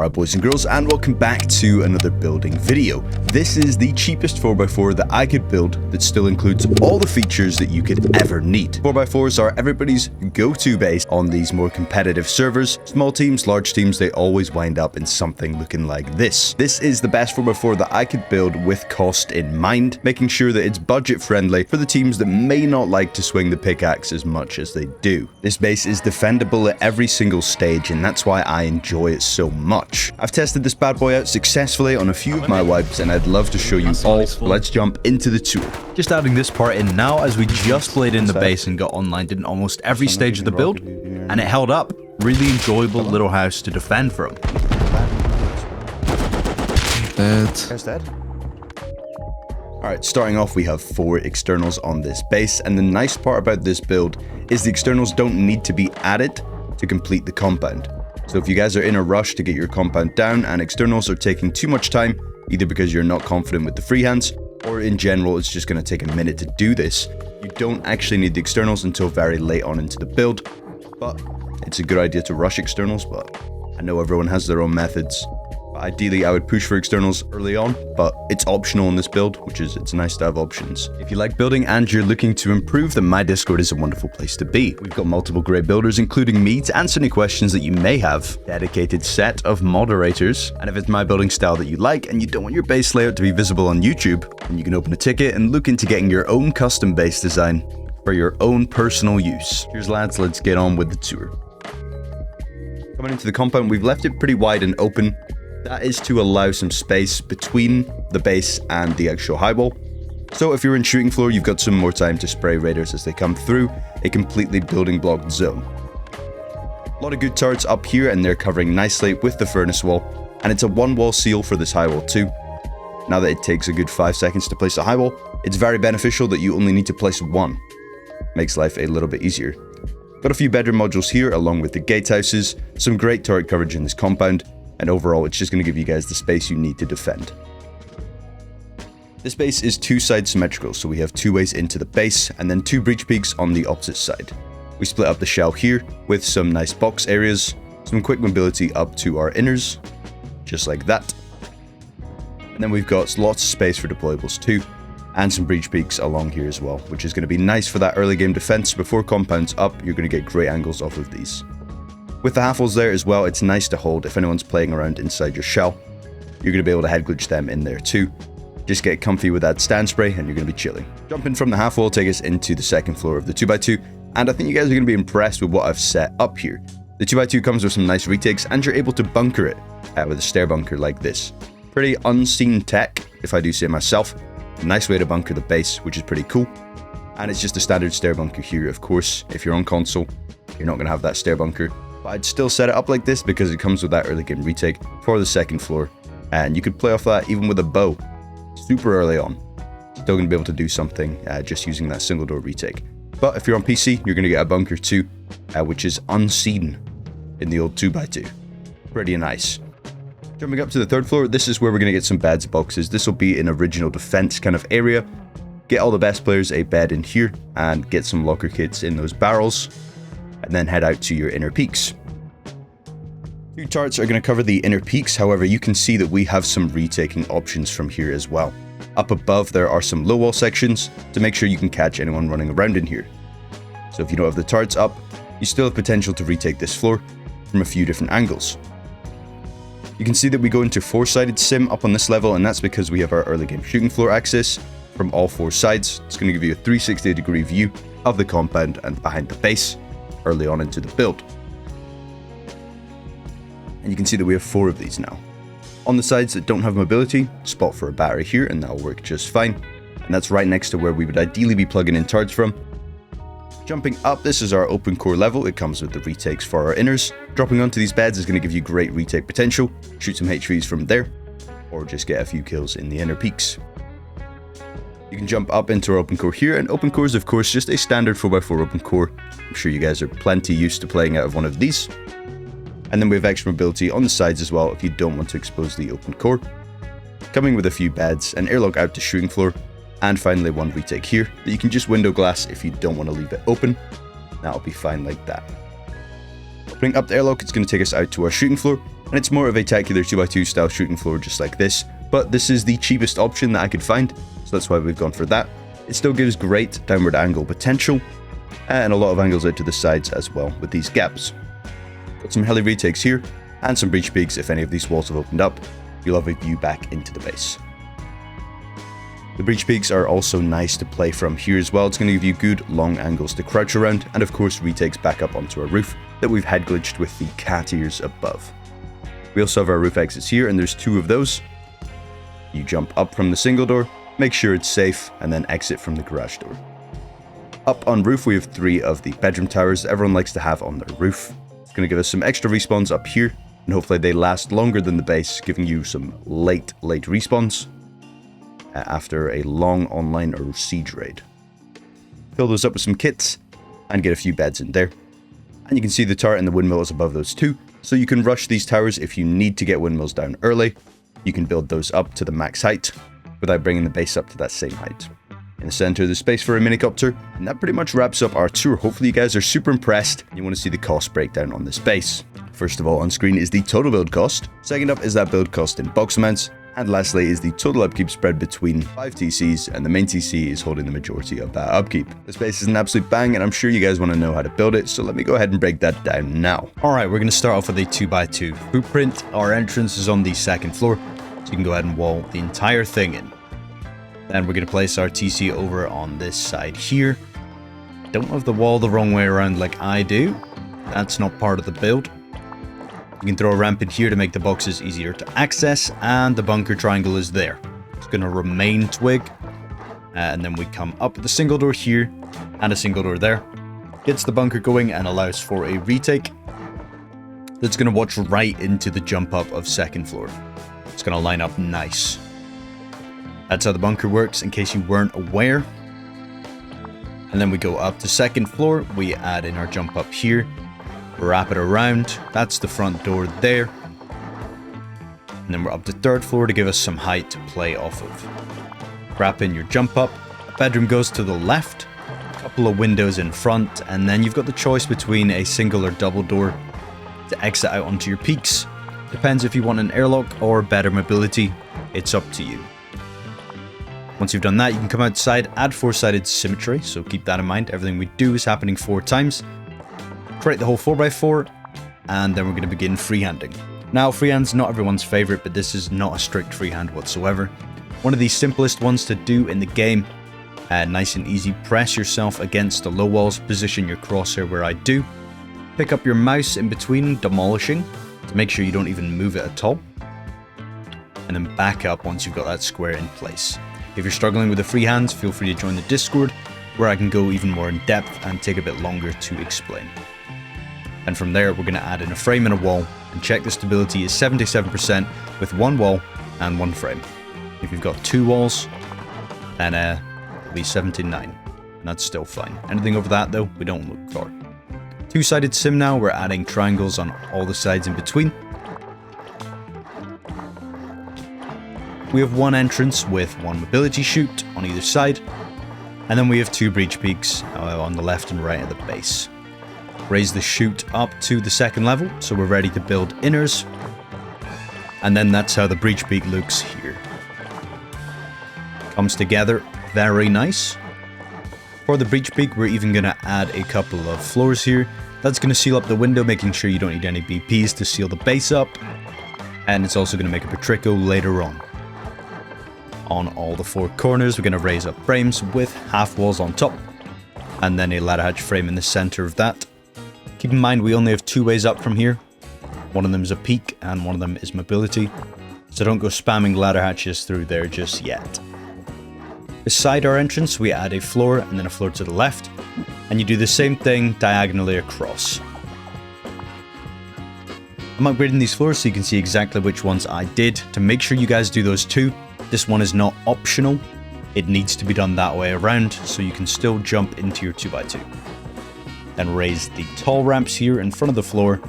Alright boys and girls, and welcome back to another building video. This is the cheapest 4x4 that I could build that still includes all the features that you could ever need. 4x4s are everybody's go-to base on these more competitive servers. Small teams, large teams, they always wind up in something looking like this. This is the best 4x4 that I could build with cost in mind, making sure that it's budget friendly for the teams that may not like to swing the pickaxe as much as they do. This base is defendable at every single stage, and that's why I enjoy it so much. I've tested this bad boy out successfully on a few of my wipes, and I'd love to show you all. Let's jump into the tour. Just adding this part in now, as we just played in the base and got online, did in almost every stage of the build, and it held up. Really enjoyable little house to defend from. Dead. Alright, starting off, we have 4 externals on this base, and the nice part about this build is the externals don't need to be added to complete the compound. So if you guys are in a rush to get your compound down and externals are taking too much time, either because you're not confident with the freehands, or in general it's just going to take a minute to do this, you don't actually need the externals until very late on into the build. But it's a good idea to rush externals, but I know everyone has their own methods. Ideally, I would push for externals early on, but it's optional in this build, which is, it's nice to have options. If you like building and you're looking to improve, then my Discord is a wonderful place to be. We've got multiple great builders, including me, to answer any questions that you may have, dedicated set of moderators, and if it's my building style that you like and you don't want your base layout to be visible on YouTube, then you can open a ticket and look into getting your own custom base design for your own personal use. Cheers lads, let's get on with the tour. Coming into the compound, we've left it pretty wide and open. That is to allow some space between the base and the actual high wall. So if you're in shooting floor, you've got some more time to spray raiders as they come through a completely building blocked zone. A lot of good turrets up here, and they're covering nicely with the furnace wall, and it's a one wall seal for this high wall too. Now that it takes a good 5 seconds to place a high wall, it's very beneficial that you only need to place one. Makes life a little bit easier. Got a few bedroom modules here along with the gatehouses, some great turret coverage in this compound, and overall it's just going to give you guys the space you need to defend. This base is 2-side symmetrical, so we have 2 ways into the base and then 2 breach peaks on the opposite side. We split up the shell here with some nice box areas, some quick mobility up to our inners, just like that. And then we've got lots of space for deployables too, and some breach peaks along here as well, which is going to be nice for that early game defense. Before compounds up, you're going to get great angles off of these. With the half walls there as well, it's nice to hold if anyone's playing around inside your shell. You're going to be able to head glitch them in there too. Just get comfy with that stand spray and you're going to be chilling. Jumping from the half wall, take us into the second floor of the 2x2, and I think you guys are going to be impressed with what I've set up here. The 2x2 comes with some nice retakes, and you're able to bunker it with a stair bunker like this. Pretty unseen tech, if I do say myself. A nice way to bunker the base, which is pretty cool. And it's just a standard stair bunker here. Of course, if you're on console, you're not going to have that stair bunker. But I'd still set it up like this because it comes with that early game retake for the second floor, and you could play off that even with a bow super early on. Still going to be able to do something just using that single door retake. But if you're on PC, you're going to get a bunker too, which is unseen in the old 2x2. Pretty nice. Jumping up to the third floor, this is where we're going to get some beds boxes. This will be an original defense kind of area. Get all the best players a bed in here and get some locker kits in those barrels, and then head out to your inner peaks. 2 turrets are going to cover the inner peaks, however you can see that we have some retaking options from here as well. Up above there are some low wall sections to make sure you can catch anyone running around in here. So if you don't have the turrets up, you still have potential to retake this floor from a few different angles. You can see that we go into 4-sided sim up on this level, and that's because we have our early game shooting floor access from all 4 sides. It's going to give you a 360-degree view of the compound and behind the base early on into the build. And you can see that we have 4 of these now. On the sides that don't have mobility, spot for a battery here and that'll work just fine. And that's right next to where we would ideally be plugging in turrets from. Jumping up, this is our open core level. It comes with the retakes for our inners. Dropping onto these beds is going to give you great retake potential. Shoot some HVs from there, or just get a few kills in the inner peaks. You can jump up into our open core here, and open core is of course just a standard 4x4 open core. I'm sure you guys are plenty used to playing out of one of these. And then we have extra mobility on the sides as well if you don't want to expose the open core. Coming with a few beds, an airlock out to shooting floor, and finally 1 retake here that you can just window glass if you don't want to leave it open. That'll be fine like that. Opening up the airlock, it's going to take us out to our shooting floor, and it's more of a tacular 2x2 style shooting floor just like this, but this is the cheapest option that I could find, so that's why we've gone for that. It still gives great downward angle potential, and a lot of angles out to the sides as well with these gaps. Got some heli retakes here, and some breach peaks if any of these walls have opened up. You'll have a view back into the base. The breach peaks are also nice to play from here as well. It's going to give you good long angles to crouch around, and of course retakes back up onto our roof that we've head glitched with the cat ears above. We also have our roof exits here, and there's 2 of those. You jump up from the single door, make sure it's safe, and then exit from the garage door. Up on roof, we have 3 of the bedroom towers that everyone likes to have on their roof. It's going to give us some extra respawns up here, and hopefully they last longer than the base, giving you some late respawns after a long online or siege raid. Fill those up with some kits, and get a few beds in there. And you can see the turret and the windmill is above those 2, so you can rush these towers if you need to get windmills down early. You can build those up to the max height, without bringing the base up to that same height. In the center, there's space for a minicopter, and that pretty much wraps up our tour. Hopefully you guys are super impressed, and you want to see the cost breakdown on this base. First of all, on screen is the total build cost. Second up is that build cost in box amounts. And lastly is the total upkeep spread between 5 TCs, and the main TC is holding the majority of that upkeep. This base is an absolute bang, and I'm sure you guys want to know how to build it, so let me go ahead and break that down now. Alright, we're going to start off with a 2x2 footprint. Our entrance is on the 2nd floor, so you can go ahead and wall the entire thing in. Then we're going to place our TC over on this side here. Don't have the wall the wrong way around like I do. That's not part of the build. You can throw a ramp in here to make the boxes easier to access, and the bunker triangle is there. It's going to remain twig. And then we come up with a single door here, and a single door there. Gets the bunker going and allows for a retake. That's going to watch right into the jump up of 2nd floor. It's going to line up nice. That's how the bunker works, in case you weren't aware. And then we go up to 2nd floor. We add in our jump up here. Wrap it around. That's the front door there. And then we're up to 3rd floor to give us some height to play off of. Wrap in your jump up. A bedroom goes to the left. A couple of windows in front. And then you've got the choice between a single or double door to exit out onto your peaks. Depends if you want an airlock or better mobility. It's up to you. Once you've done that, you can come outside, add 4-sided symmetry. So keep that in mind. Everything we do is happening 4 times. Create the whole 4x4, and then we're going to begin freehanding. Now, freehand's not everyone's favorite, but this is not a strict freehand whatsoever. One of the simplest ones to do in the game. Nice and easy. Press yourself against the low walls, position your crosshair where I do. Pick up your mouse in between demolishing to make sure you don't even move it at all. And then back up once you've got that square in place. If you're struggling with the freehands, feel free to join the Discord, where I can go even more in depth and take a bit longer to explain. And from there, we're going to add in a frame and a wall, and check the stability is 77% with 1 wall and 1 frame. If you've got 2 walls, then it'll be 79, and that's still fine. Anything over that, though, we don't look for. 2-sided sim now, we're adding triangles on all the sides in between. We have 1 entrance with 1 mobility chute on either side, and then we have 2 breach peaks on the left and right of the base. Raise the chute up to the 2nd level, so we're ready to build inners. And then that's how the breach peak looks here. Comes together very nice. For the breach peak, we're even going to add a couple of floors here. That's going to seal up the window, making sure you don't need any BPs to seal the base up. And it's also going to make up a trickle later on. On all the 4 corners, we're going to raise up frames with half walls on top. And then a ladder hatch frame in the center of that. Keep in mind, we only have 2 ways up from here. One of them is a peak, and one of them is mobility. So don't go spamming ladder hatches through there just yet. Beside our entrance, we add a floor, and then a floor to the left. And you do the same thing diagonally across. I'm upgrading these floors so you can see exactly which ones I did. To make sure you guys do those too, this one is not optional. It needs to be done that way around, so you can still jump into your 2x2. Then raise the tall ramps here in front of the floor,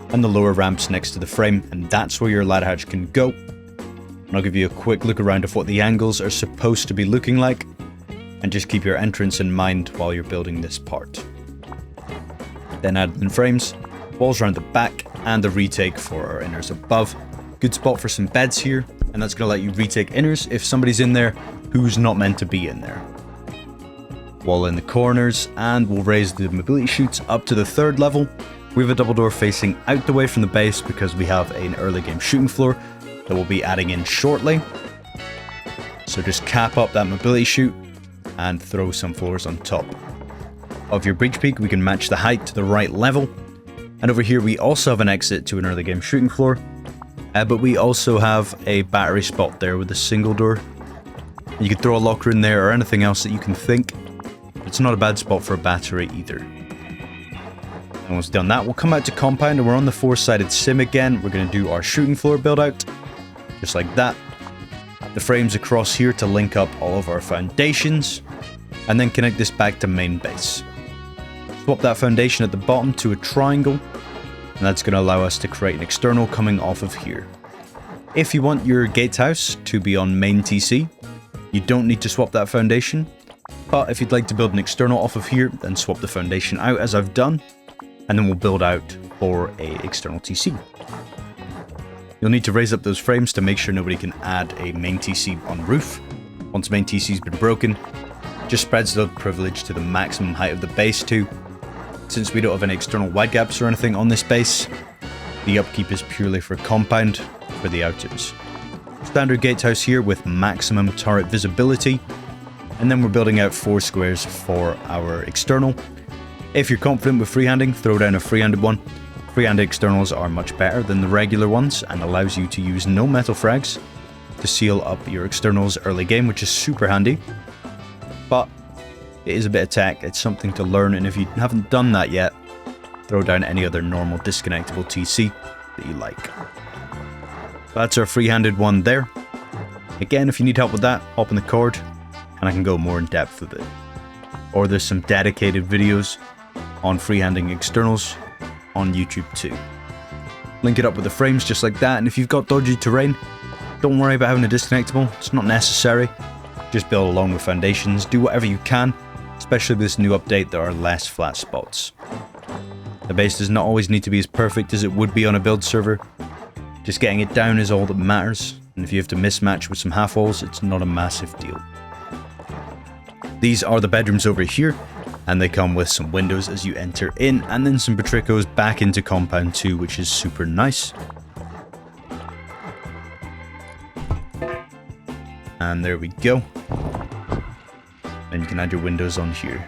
and the lower ramps next to the frame, and that's where your ladder hatch can go. And I'll give you a quick look around of what the angles are supposed to be looking like, and just keep your entrance in mind while you're building this part. Then add in frames, walls around the back, and the retake for our inners above. Good spot for some beds here, and that's going to let you retake inners if somebody's in there who's not meant to be in there. Wall in the corners, and we'll raise the mobility chutes up to the 3rd level. We have a double door facing out the way from the base because we have an early game shooting floor that we'll be adding in shortly. So just cap up that mobility chute and throw some floors on top. Of your breach peak, we can match the height to the right level. And over here we also have an exit to an early game shooting floor. But we also have a battery spot there with a single door. You could throw a locker in there or anything else that you can think. It's not a bad spot for a battery either. And once done that, we'll come out to compound and we're on the 4-sided sim again. We're going to do our shooting floor build out. Just like that. The frames across here to link up all of our foundations. And then connect this back to main base. Swap that foundation at the bottom to a triangle. And that's going to allow us to create an external coming off of here. If you want your gatehouse to be on main TC, you don't need to swap that foundation. But if you'd like to build an external off of here, then swap the foundation out as I've done. And then we'll build out for a external TC. You'll need to raise up those frames to make sure nobody can add a main TC on roof. Once main TC's been broken, just spreads the privilege to the maximum height of the base too. Since we don't have any external wide gaps or anything on this base, the upkeep is purely for compound for the outers. Standard gatehouse here with maximum turret visibility, and then we're building out 4 squares for our external. If you're confident with freehanding, throw down a freehanded one. Freehanded externals are much better than the regular ones and allows you to use no metal frags to seal up your externals early game, which is super handy. But it is a bit of tech, it's something to learn, and if you haven't done that yet, throw down any other normal disconnectable TC that you like. That's our free-handed one there. Again, if you need help with that, hop in the cord, and I can go more in depth with it. Or there's some dedicated videos on freehanding externals on YouTube too. Link it up with the frames just like that, and if you've got dodgy terrain, don't worry about having a disconnectable, it's not necessary. Just build along with foundations, do whatever you can. Especially with this new update, there are less flat spots. The base does not always need to be as perfect as it would be on a build server. Just getting it down is all that matters, and if you have to mismatch with some half walls, it's not a massive deal. These are the bedrooms over here, and they come with some windows as you enter in, and then some Patricos back into compound too, which is super nice. And there we go. And you can add your windows on here.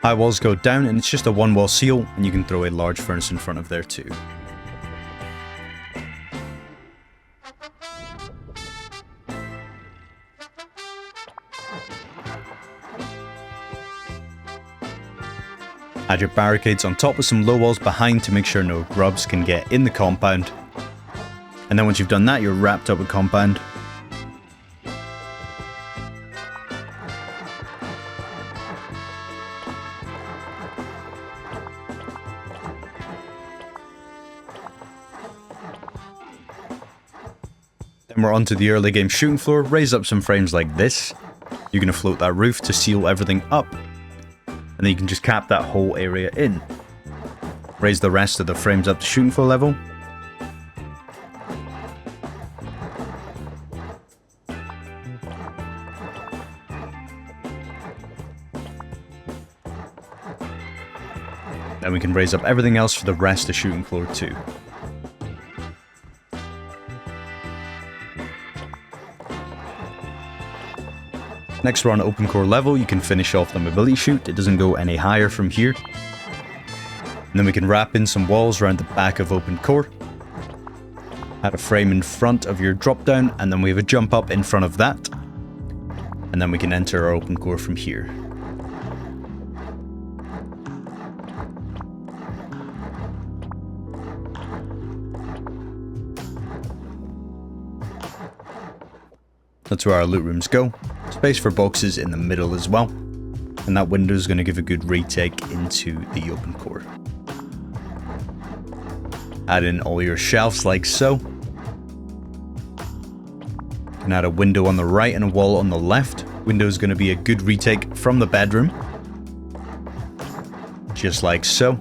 High walls go down, and it's just a 1-wall seal, and you can throw a large furnace in front of there too. Add your barricades on top with some low walls behind to make sure no grubs can get in the compound. And then once you've done that, you're wrapped up with compound. Then we're onto the early game shooting floor. Raise up some frames like this. You're going to float that roof to seal everything up. And then you can just cap that whole area in. Raise the rest of the frames up to shooting floor level. Then we can raise up everything else for the rest of shooting floor too. Next we're on OPENCORE level. You can finish off the mobility chute. It doesn't go any higher from here. And then we can wrap in some walls around the back of OPENCORE. Add a frame in front of your drop down, and then we have a jump up in front of that. And then we can enter our OPENCORE from here. That's where our loot rooms go. Space for boxes in the middle as well. And that window is going to give a good retake into the OPENCORE. Add in all your shelves like so. can add a window on the right and a wall on the left. Window is going to be a good retake from the bedroom. Just like so.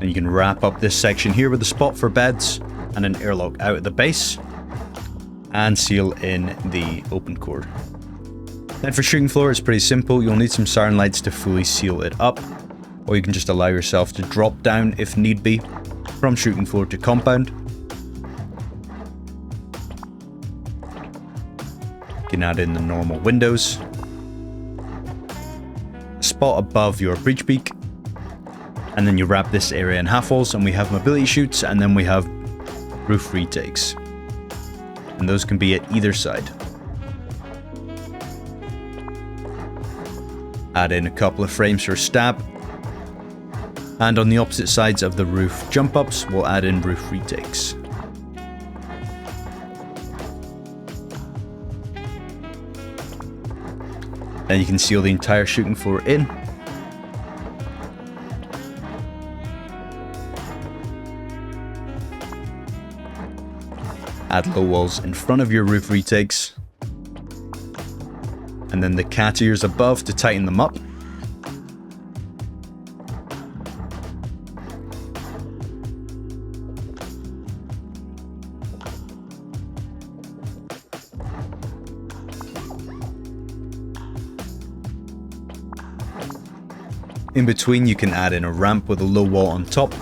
And you can wrap up this section here with a spot for beds and an airlock out at the base, and seal in the OPENCORE. Then for shooting floor, it's pretty simple. You'll need some siren lights to fully seal it up, or you can just allow yourself to drop down if need be from shooting floor to compound. You can add in the normal windows, a spot above your breach beak, and then you wrap this area in half walls, and we have mobility chutes, and then we have roof retakes. And those can be at either side. Add in a couple of frames for stab. And on the opposite sides of the roof jump ups, we'll add in roof retakes. Then you can seal the entire shooting floor in. Add low walls in front of your roof retakes. And then the cat ears above to tighten them up. In between, you can add in a ramp with a low wall on top.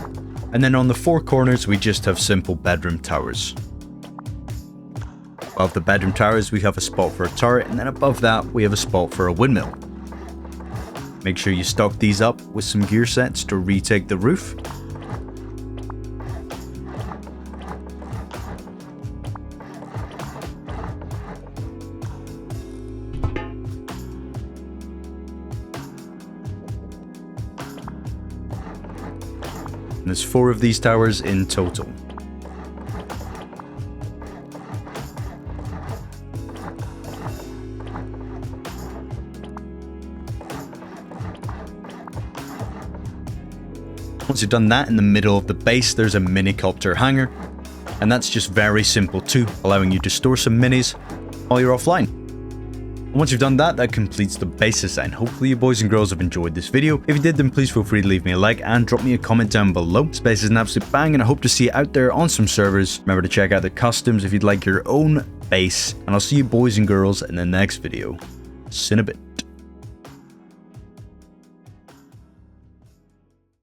And then on the four corners, we just have simple bedroom towers. Above the bedroom towers, we have a spot for a turret, and then above that, we have a spot for a windmill. Make sure you stock these up with some gear sets to retake the roof. And there's 4 of these towers in total. Once you've done that, in the middle of the base, there's a minicopter hangar, and that's just very simple too, allowing you to store some minis while you're offline. And once you've done that, that completes the base design. Hopefully you boys and girls have enjoyed this video. If you did, then please feel free to leave me a like and drop me a comment down below. This base is an absolute bang, and I hope to see you out there on some servers. Remember to check out the customs if you'd like your own base, and I'll see you boys and girls in the next video. See you in a bit.